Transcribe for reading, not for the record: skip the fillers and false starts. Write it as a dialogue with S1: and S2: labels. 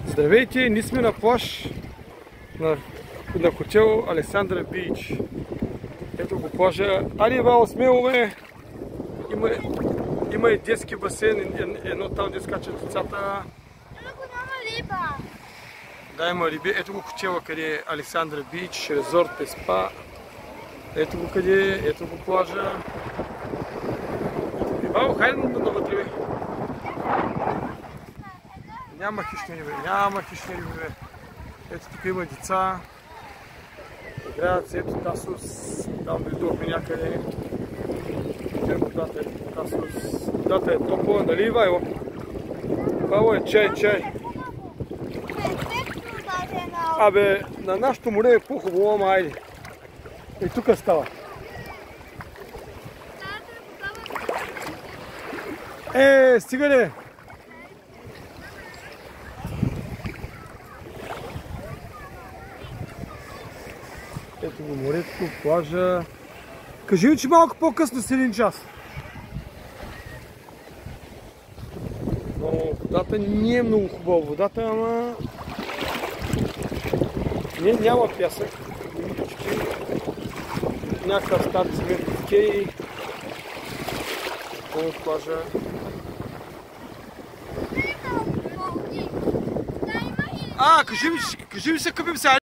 S1: Здравейте, ние сме на плаж на хотел Александра Бич. Ето го плажа. Али Вало, смело ме! Има и детски басейн, едно там де скачат децата.
S2: Няма риба.
S1: Да, има риби. Ето го хотела къде е Александра Бич, резорт е спа. Ето го къде е, ето го плажа. Вало, хайде навътре, бе. Няма хищни риби, няма хищни риби, бе. Ето тук има деца. Играят се, ето Тасос. Там дойдохме някъде. Водата е Тасос. Водата е топла, нали, Вайло? Вайло е чай. Абе, на нашото море е по-хубаво, ама айде. И тук става. Стига ли? Ето го морето, плажа. Кажи ми, че малко по-късно с един час. Но водата не е много хубава. Водата, ама... няма пясък. Някакъв стар цимент кей. По плажа. Кажи ми се къпим сега.